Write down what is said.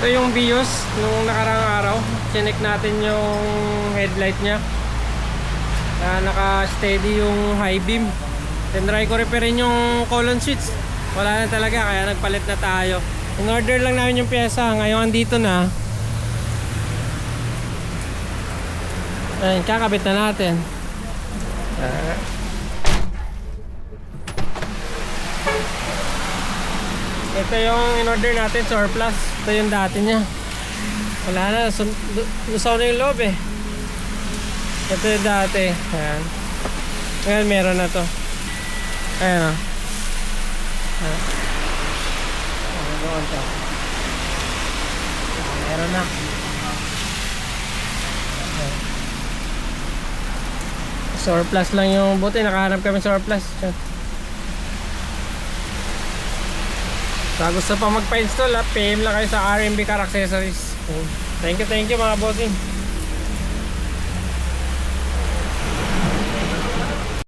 Ito yung BIOS nung nakarang araw. Chinek natin yung headlight nya. Naka-steady yung high beam. Tinry ko repairin yung colon switch. Wala na talaga, kaya nagpalit na tayo. In-order lang namin yung pyesa. Ngayon andito na. Ayun, kakabit na natin. Ito yung in-order natin, surplus. Ito yung dati niya. Wala na, lusaw na yung loob eh. Ito yung dati. Ayan. Ngayon meron na to. Ayan o. Doon to. Meron na. Surplus lang yung buti. Nakahanap kami surplus. Sa gusto pa magpa-install, PM lang kayo sa RMB Car Accessories. Thank you mga bossing.